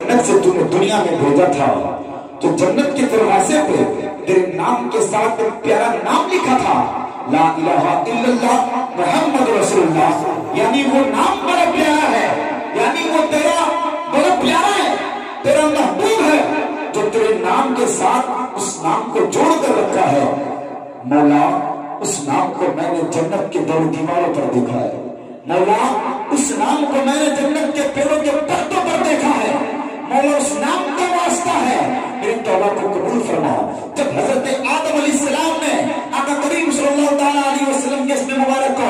जन्नत से तूने दुनिया में भेजा था, तो जन्नत के दरवाजे पे तेरे नाम के साथ एक प्यारा नाम लिखा था, ला इलाहा इल्लल्लाह मुहम्मद रसूलुल्लाह। यानी वो नाम बड़ा प्यारा है, यानी वो तेरा बड़ा प्यारा है, तेरा महबूब है, जो तेरे नाम के साथ उस नाम को जोड़ कर रखा है। मौला उस नाम को मैंने जन्नत के दो दीवारों पर देखा है, मौला उस नाम को मैंने जन्नत के पेड़ों के पत्तों पर देखा है, मौला उस नाम का वास्ता है, मेरी तौबा को कबूल फरमा। जब हजरत आदम अलैहिस्सलाम ने आका करीम सल्लल्लाहु ताला अलैहि वसल्लम के इसमें मुबारक को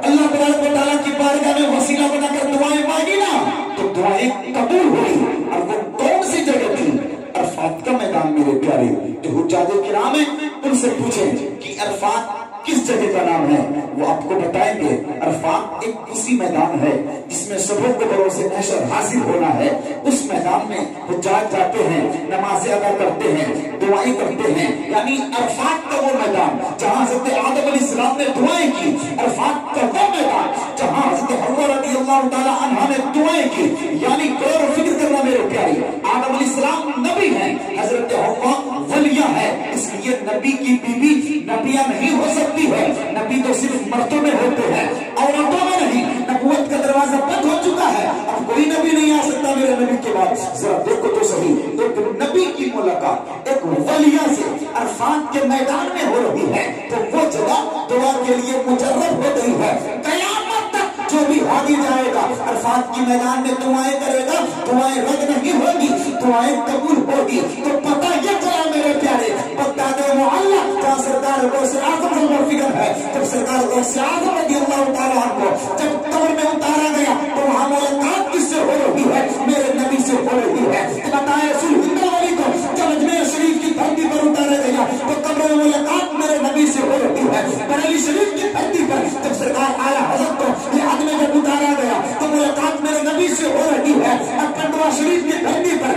अल्लाह तबारक व तआला की बारगाह में वसीला बनाकर दुआएं मांगी ना, तो दुआएं कबूल हुई। और वो कौन सी जगह थी? अरफात का मैदान मेरे प्यारे। जो हुज्जाजे किराम है उनसे पूछें कि अरफात किस जगह का नाम है, वो आपको बताएंगे। अरफात एक उसी मैदान है जिसमें सबों को भरोसे महशर हासिल होना है। उस मैदान में हुज्जाज जाते हैं, नमाज़ें अदा करते हैं, दुआएं करते हैं। यानी अरफात का वो मैदान जहां हज़रत आदम अलैहिस्सलाम ने दुआएं की, अरफात का वो मैदान जहां हज़रत हव्वा रज़ियल्लाहु ताला अन्हा ने दुआएं की। यानी गौर और फिक्र करना मेरे प्यारे, आदम अलैहिस्सलाम नबी हैं, हज़रत हव्वा वलिया है, इसलिए नबी की बीवी नबिया नहीं हो सकती है। नबी तो सिर्फ मर्दों में होते हैं, औरतों में नहीं। नबूवत का दरवाजा बंद हो चुका है, अब कोई नबी नहीं आ सकता मेरे नबी के बाद। जरा देखो तो सही, एक नबी की मुलाकात एक वलिया से अरफात के मैदान में हो रही है, तो वो जगह दुआ के लिए मुजर्रब हो गई है। कयामत तक जो भी हाजी जाएगा अरफात की मैदान में दुआएं करेगा, दुआएं रद्द नहीं होगी, दुआएं कबूल होगी। तो पता यह चला मेरे प्यारे, बगदाद मुअल्ला जहां सरकार गौसे आज़म ज़ुल्फ़िकार है, जब सरकार गौसे आज़म रज़ियल्लाहु ताला अन्हु जब कब्र में उतारा गया, तो वहां मुलाकात किससे हो रही है? मेरे नबी से हो रही है। बताए रसूल हिंदुस्तानी को जब अजमेर शरीफ की धरती पर उतारा गया, तो कब्र में मुलाकात मेरे नबी से हो रही है। बरेली शरीफ की धरती पर जब सरकार आला हज़रत को लिहाद में जब उतारा गया, तो मुलाकात मेरे नबी से हो रही है। और पंडवा शरीफ की धरती पर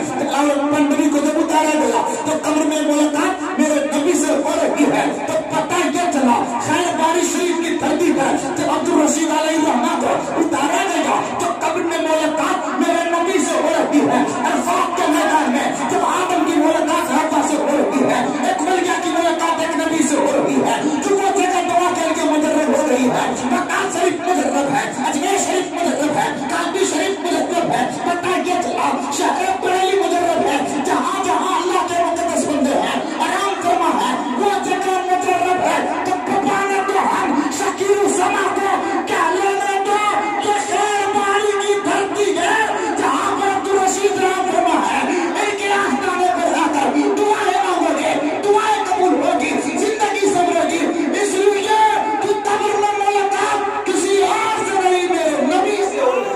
पंडवी को जब उतारा गया, तो कब्र में मुलाकात मेरे नबी से हो रही है। तो पता क्या चला, खैर बारी शरीफ की धरती पर जब अब्दुल रशीद अलैहिर्रहमान को उतारा गया, तो कब्र में मुलाकात मेरे नबी से हो रही है। अरफात के मैदान में जब आदम की मुलाकात हव्वा से हो रही है, एक वलिया की मुलाकात एक नबी से हो रही है। जो वो जगह दुआ के लिए मुजर्रब हो रही है, मक्का शरीफ मुजर्रब है, अजमेर शरीफ मुजर्रब है, काबी शरीफ मुजर्रब है। पता क्या चला, शहर बरेली मुजर्रब है। जहां जहां अल्लाह के मुक़द्दस बंदे हैं, आराम फरमा है, वो जगह मुजर्रब है। तो पकाने तो हम शकीर समा को क्या लेने दो, ये खैर बारी की धरती है जहां पर अब्दुल रशीद राम फरमा है। इनके आस्थाने पर आकर दुआएं मांगोगे, दुआएं कबूल होगी, जिंदगी संभलेगी। इसलिए कि कब्र में मुलाकात किसी और से नहीं, मेरे नबी से होगी।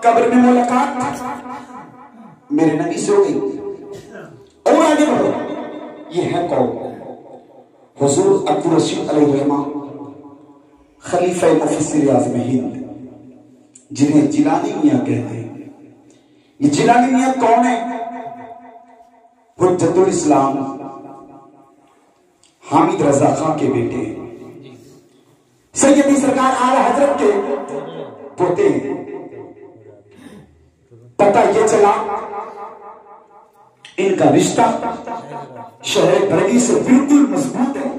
कब्र में मुलाकात मेरे नबी से हो गई। और आगे बढ़ो, ये है कौन? हुजूर अब्दुल रशीद अलैहिर्रहमान, खलीफा मुफस्सिर आज़म हिंद, जिन्हें जिलानी मियां कहते हैं। ये जिलानी मियां कौन है? हुज्जतुल इस्लाम हामिद रजा खां के बेटे, सैयदी सरकार आला हजरत के पोते हैं। पता ये चला, इनका रिश्ता शहर बरेली से बिल्कुल मजबूत है,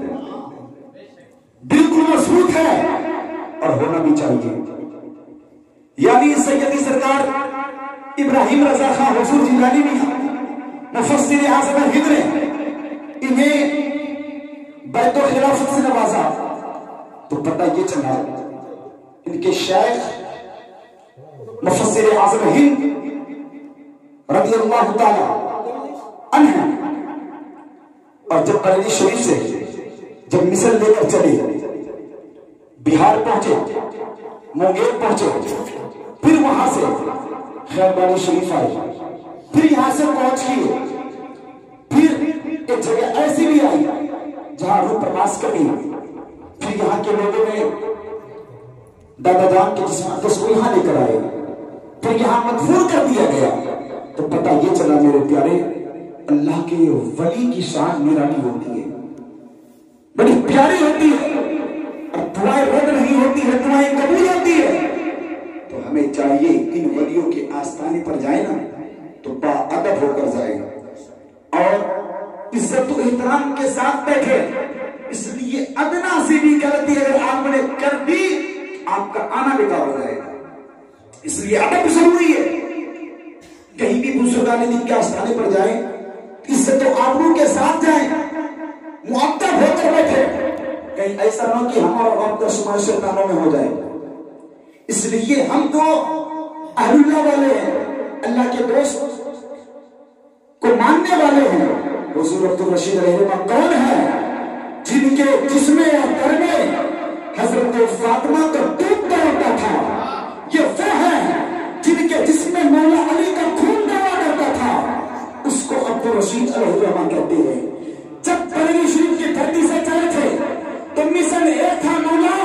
बिल्कुल मजबूत है, और होना भी चाहिए। यानी सैयदी सरकार इब्राहिम रजा खां हुजूर जिलानी मियां मुफस्सिर आज़म हिंद ने इन्हें बैतुल खिलाफत से नवाजा, तो पता ये चला इनके शेख मुफस्सिर आज़म हिंद रज़ियल्लाहु ताला अन्हु, और जब बरेली शरीफ से जब मिसल लेकर चले, बिहार पहुंचे, मुंगेर पहुंचे, फिर वहां से खैरबाड़ी शरीफ आए, फिर यहां से पहुंच किए, फिर एक जगह ऐसी भी आई जहां रूह प्रकाश करी। फिर यहाँ के लोगों ने दादा जान के जिस्म को यहां लेकर आए, پھر یہاں مدفون کر دیا گیا، تو پتہ یہ چلا میرے پیارے اللہ کے ولی کی شان نرالی ہوتی ہے، بڑی پیاری ہوتی ہے، اور دعائیں رد نہیں ہوتی ہے، دعائیں قبول ہوتی ہے۔ تو ہمیں چاہیے ان ولیوں کے آستانے پر جائیں نا تو با ادب ہو کر جائیں اور عزت و احترام کے ساتھ بیٹھے، اس لیے ادنا سی بھی غلطی اگر آپ نے کر دی آپ کا آنا بیکار ہو جائے گا، اس لیے ادب ضروری ہے۔ کہیں بھی بزرگان دین کے آستانے پر جائیں عزت و آبرو کے ساتھ جائیں، مؤدب ہو کر بیٹھے، کہیں ایسا نہ کہ ہم اور آپ کا شمار شیطانوں میں ہو جائے۔ اس لیے ہم تو اہل اللہ والے ہیں، اللہ کے دوست کو ماننے والے ہیں۔ حضور عبدالرشید رحمہ کون ہے؟ جن کے جسم اور در میں حضرت فاطمہ کا دودھ دوڑتا تھا، یہ وہ ہیں جن کے جسم میں مولا علی کا خون دوڑا کرتا تھا، اس کو عبدالرشید رحمہ کہتے ہیں۔ جب بریلی شریف کی دھرتی سے چلے تھے تو مشن ایک تھا، مولا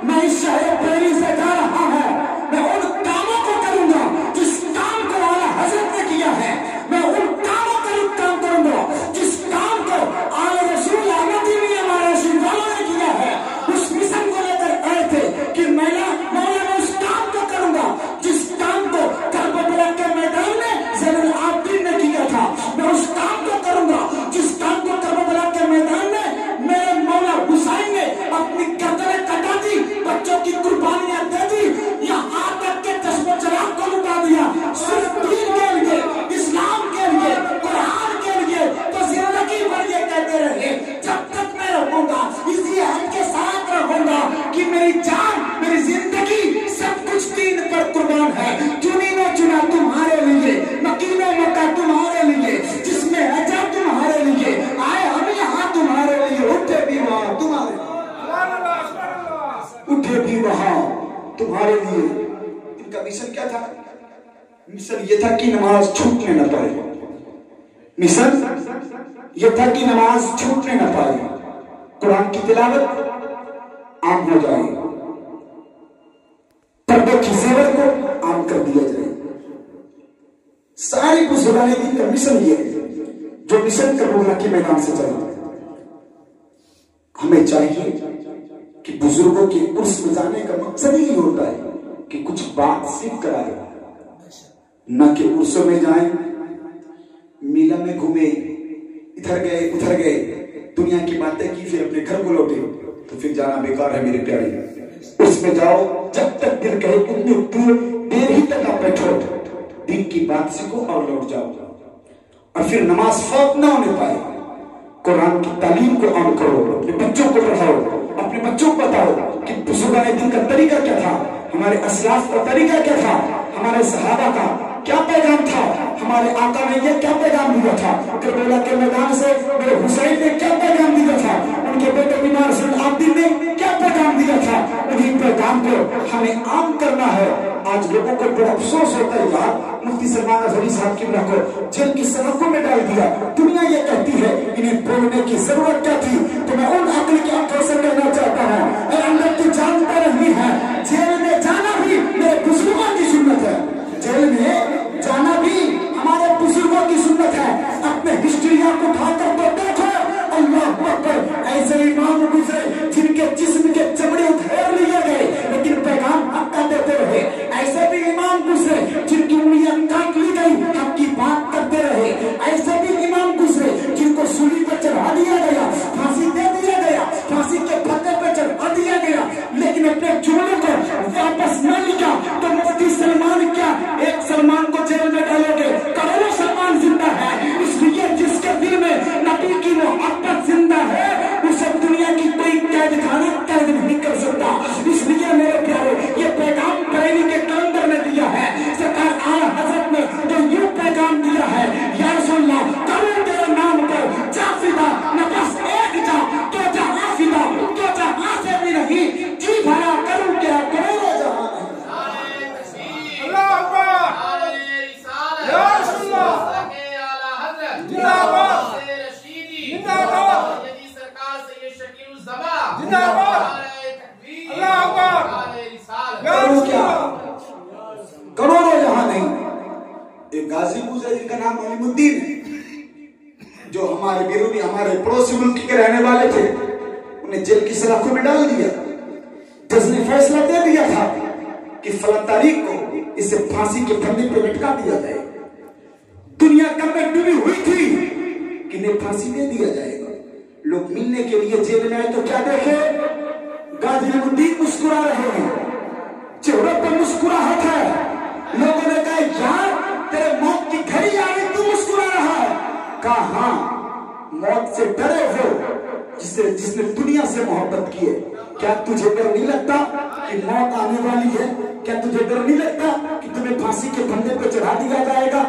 میں اس شہر بریلی سے جا رہا ہوں، میں ان کاموں کو کروں گا جس کام کو اعلیٰ حضرت نے کیا ہے، میں ان کاموں کا کام کروں گا جس کام کو اعلیٰ رسول احمدی نے ہمارے رشید والوں نے کیا ہے۔ اس مشن کو لے کر آئے تھے کہ مولا میں اس کام کو کروں گا جس کام کو کربلا کے میدان میں زین العابدین نے کیا تھا، میں اس کام کو کروں گا جس کام کو کربلا کے میدان میں میرے مولا حسین نے اپنی گردنیں کٹا دی، بچوں کی قربانیاں دے دی، یہاں تک کہ چشم و چراغ کو لٹا دیا، صرف دین کے لیے، اسلام کے لیے، قرآن کے لیے، تو زندگی بھر یہ کہتے رہے جب تک میں رہوں گا اسی عہد کے ساتھ رہوں گا کہ میری جان میری زندگی سب کچھ دین پر قربان ہے، چنی نہ چنا تمہارے لیے، مکین و مکہ تمہارے لیے، جس میں اجر تمہارے لیے، آئے ہم یہاں تمہارے لیے، اٹھے بھی وہاں تمہارے اٹھے بھی وہاں تمہارے لیے۔ ان کا مشن کیا تھا؟ مشن یہ تھا کہ نماز چھوٹنے نہ پائے، مشن یہ تھا کہ نماز چھوٹنے نہ پائے، قرآن کی تلاوت عام ہو جائے، پردے کی زیور کو عام کر دیا جائے۔ ساری بزرگان دین کا مشن یہ ہے جو مشن کربلا کے میدان سے چلا۔ ہمیں چاہیے کہ بزرگوں کے عرس میں جانے کا مقصد ہی ہوتا ہے کہ کچھ بات سیکھ کر آئے، نہ کہ عرسوں میں جائیں، میلہ میں گھومے، ادھر گئے ادھر گئے، دنیا کی باتیں کی، پھر اپنے گھر کو لوٹے، تو پھر جانا بیکار ہے میرے پیارے۔ اس میں جاؤ جب تک دل کہے اتنی دیر ہی تک آپ بیٹھو، دین کی بات سیکھو اور لوٹ جاؤ، اور پھر نماز فوت نہ ہونے پائے۔ قرآن کی تعلیم کو عام کرو، اپنے بچوں کو پڑھاؤ، اپنے بچوں کو بتاؤ کہ بزرگان دین کا طریقہ کیا تھا، ہمارے اسلاف کا طریقہ کیا تھا، ہمارے صحابہ کا کیا پیغام تھا، ہمارے آقا نے یہ کیا پیغام دیا تھا، کربلا کے میدان سے میرے حسین نے کیا پیغام دیا تھا، ان کے بیٹے بیمار رسول العابدین نے کیا پیغام دیا تھا، انہیں پیغام کو ہمیں عام کرنا ہے۔ آج لوگوں کو بڑا افسوس ہوتا ہے یار، مفتی سلمان اظہری صاحب کی کو جیل کی سڑکوں میں ڈال دیا، دنیا یہ کہتی ہے، انہیں بولنے کی ضرورت کیا تھی؟ تو میں ان عقل کی آنکھوں سے کہنا چاہتا ہوں، اے اللہ تو جانتا نہیں ہے، جیل میں جانا بھی میرے بزرگوں کی سنت ہے، جیل میں جانا بھی ہمارے بزرگوں کی سنت ہے۔ اپنے ہسٹریاں کو اٹھا کر تو دیکھو، اللہ اکبر، ایسے امام گزرے جن کے جسم کے چمڑے ادھیر لیے گئے لیکن پیغام حق کا دیتے رہے، ایسے بھی امام گزرے جن کی انگلیاں کاٹ لی گئی، حق کی بات کرتے رہے، ایسے بھی امام گزرے جن کو سولی پر چڑھا دیا گیا، پھانسی دے دیا گیا، پھانسی کے پھندے پہ چڑھا دیا گیا، لیکن اپنے جملوں کو واپس نہ لکھا۔ تو مفتی سلمان کیا ایک سلمان کو جیل میں ڈالو گے؟ کروڑوں سلمان زندہ ہے، اس لیے جس کے دل میں نبی کی محبت زندہ ہے اسے دنیا کی کوئی قید خانہ قید نہیں کر سکتا۔ اس لیے میرے پیارے یہ پیغام بریلی کے کلندر نے دیا ہے، سرکار اعلیٰ حضرت نے تو یوں پیغام دیا ہے، یا رسول اللہ کروں تیرے نام پر جا فدا، نہ بس ایک جا تو جہاں فدا، تو جہاں سے بھی نہیں جی بھرا کروں کیا کروڑوں جہاں۔ اللہ اکبر، یا رسول اللہ، کروڑوں جہاں एक गाजी पूछा जिनका नाम अलीमुद्दीन है, जो हमारे बिरूनी हमारे पड़ोसी मुल्क के रहने वाले थे, उन्हें जेल की सलाखों में डाल दिया। जज ने फैसला दे दिया था कि फलां तारीख को इसे फांसी के फंदे पर लटका दिया जाए। दुनिया कब में डूबी हुई थी कि इन्हें फांसी दे दिया जाएगा। लोग मिलने के लिए जेल में आए तो क्या देखे? गाजी अलीमुद्दीन मुस्कुरा रहे हैं, चेहरे पर मुस्कुराहट है। लोगों ने कहा यार तेरे मौत की घड़ी आ गई, तू मुस्कुरा रहा है। कहा हाँ, मौत से डरे हो जिसने दुनिया से मोहब्बत की है। क्या तुझे डर नहीं लगता कि मौत आने वाली है? क्या तुझे डर नहीं लगता कि तुम्हें फांसी के फंदे पे चढ़ा दिया जाएगा?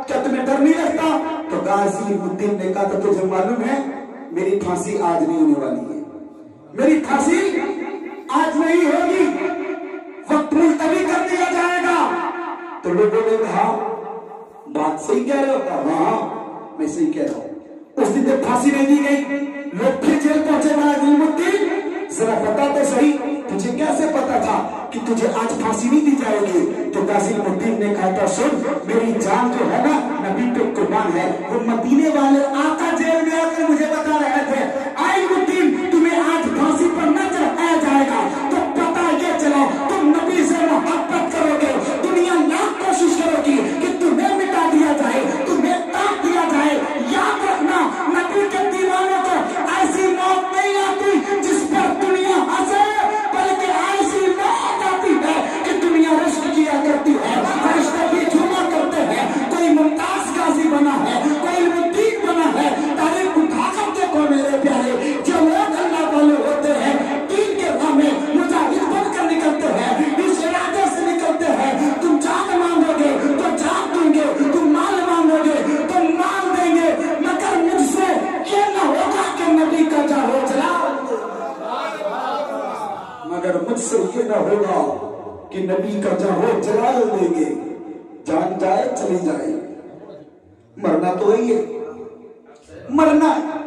क्या तुम्हें डर नहीं लगता? तो गाजी अलीमुद्दीन ने कहा, तो तुझे मालूम है मेरी फांसी आज नहीं होने वाली है, मेरी फांसी आज नहीं होगी, वक्त मुलतवी कर दिया जाएगा। तो लोगों ने कहा बात सही कह रहे हो? हाँ मैं सही कह रहा हूं। उस दिन जब फांसी नहीं दी गई, लोग फिर जेल पहुंचे। गाजी अलीमुद्दीन जरा बता तो सही, तुझे कैसे पता था कि तुझे आज फांसी नहीं दी जाएगी? तो गाजी अलीमुद्दीन ने कहा था सुन, मेरी जान जो है ना नबी पे कुर्बान है। वो मदीने वाले आका जेल में आकर मुझे बता रहे थे, अलीमुद्दीन तुम्हें आज फांसी पर न चढ़ाया जाएगा तो पता ये चलो तुम नबी से मोहब्बत करोगे। दुनिया लाख कोशिश करोगी कि तुम्हें मिटा दिया जाए, तुम्हें काट दिया जाए। याद रखना नबी के दीवानों को ऐसी मौत नहीं आती जिस पर दुनिया हंसे, बल्कि ऐसी मौत आती है कि दुनिया रश्क किया करती है, फरिश्ते भी झूमा करते हैं। कोई मुमताज गाजी बना है, कोई अलीमुद्दीन बना है। तारीख उठाकर देखो मेरे प्यारे, जो लोग अल्लाह वाले होते हैं, दीन के राह में मुजाहिद बनकर निकलते हैं, इस इरादे से निकलते हैं तुम जान मांगोगे तो जान दूंगे, तुम माल मांगोगे तो माल देंगे, मगर मुझसे ये ना होगा कि नबी का जाहो जला, मगर मुझसे ये ना होगा कि नबी का जाहो जला देंगे। जान जाए चली जाए, मरना तो वही है, मरना है।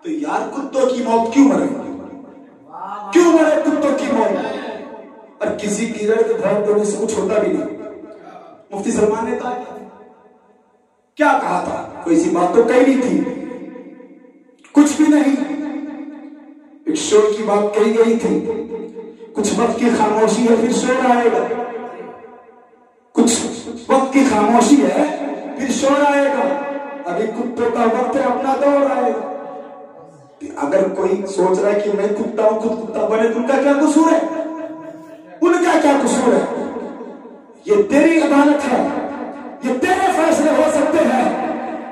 तो यार कुत्तों की मौत क्यों मरे? क्यों मरे कुत्तों की मौत? और किसी की दर्द भर देने से कुछ होता भी नहीं। मुफ्ती सलमान ने कहा क्या कहा था? कोई सी बात तो कही नहीं थी, कुछ भी नहीं। एक शोर की बात कही गई थी, कुछ वक्त की खामोशी है फिर शोर आएगा, कुछ वक्त की खामोशी है फिर शोर आएगा। अभी कुत्तों का वक्त है, अपना दौर आएगा। अगर कोई सोच रहा है कि मैं कुत्ता हूं, खुद कुत्ता बने, तो उनका क्या कसूर है? उनका क्या कसूर है? ये तेरी अदालत है, ये तेरे फैसले हो सकते हैं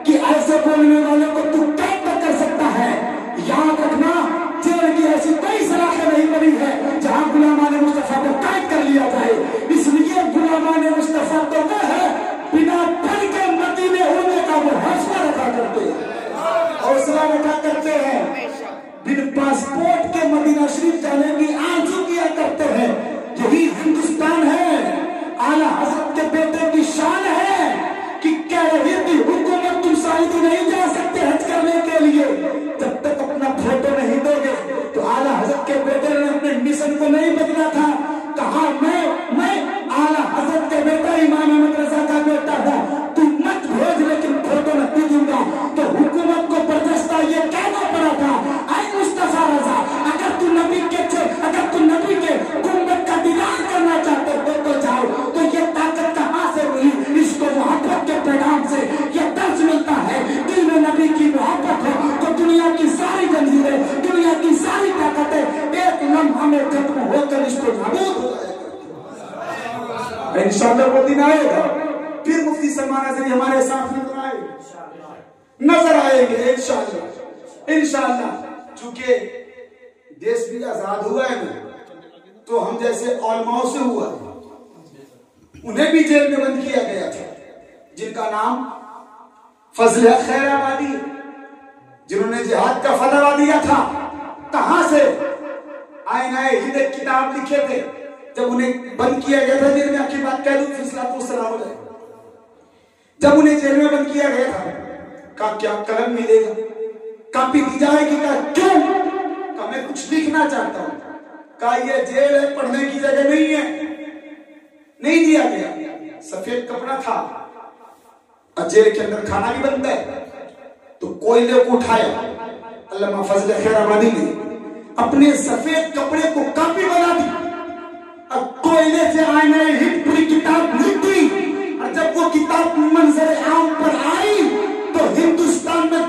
कि ऐसे बोलने वाले को तू कैद कर सकता है। याद रखना जेल की ऐसी कोई सलाखें नहीं बनी है जहां गुलामान मुस्तफा को कैद कर लिया जाए। इसलिए गुलामान मुस्तफा तो वो है बिना फल के मदीने होने का वो हौसला रखा करते हैं, हौसला रखा करते हैं। बिन पासपोर्ट के मदीना शरीफ जाने की आरज़ू किया करते हैं। यही हिंदुस्तान है, आला हज़रत के बेटे की शान है कि कह रही थी हुकूमत तुम सऊदी नहीं जा सकते हज करने के लिए जब तक अपना फोटो नहीं दोगे। तो आला हज़रत के बेटे ने अपने मिशन को नहीं बदला था, कहा मैं आला हज़रत के बेटा इमाम अहमद रज़ा का बेटा हूं, तू मत भेज लेकिन फोटो नहीं दूंगा। तो हुकूमत को बर्दाश्त ये कहना पड़ा था, ऐ मुस्तफा रज़ा अगर तू नबी के गुंबद का दीदार करना चाहते हो तो जाओ। तो ये ताकत कहां से मिली? इसको मोहब्बत के पैगाम से ये दर्ज मिलता है। दिल में नबी की मोहब्बत हो तो दुनिया की सारी जंजीरें, दुनिया की सारी ताकतें एक लम्हा में खत्म होकर इसको नाबूद हो जाएगा। इंशाअल्लाह वो दिन आएगा, फिर मुफ्ती सलमान अज़हरी हमारे साथ नजर आएंगे इंशाअल्लाह। चूंकि देश भी आजाद हुआ है ना, तो हम जैसे औलमाओं से हुआ, उन्हें भी जेल में बंद किया गया था, जिनका नाम फजल खैराबादी, जिन्होंने जिहाद का फतवा दिया था। कहां से आए नए हिंद किताब लिखे थे, जब उन्हें बंद किया गया था जेल में। आपकी बात कह दूं, जब उन्हें जेल में बंद किया गया था, कहा क्या कलम मिलेगा, कॉपी दी जाएगी? कहा क्यों? कहा मैं कुछ लिखना चाहता हूं। कहा यह जेल है, पढ़ने की जगह नहीं है। नहीं दिया गया। सफेद कपड़ा था, اور جیل کے اندر کھانا بھی بنتا ہے تو کوئلے کو اٹھایا علامہ فضل خیر آبادی نے اپنے سفید کپڑے کو کاپی بنا دی اور کوئلے سے آئینہ ہند پوری کتاب لکھ دی اور جب وہ کتاب منظر عام پر آئی تو ہندوستان میں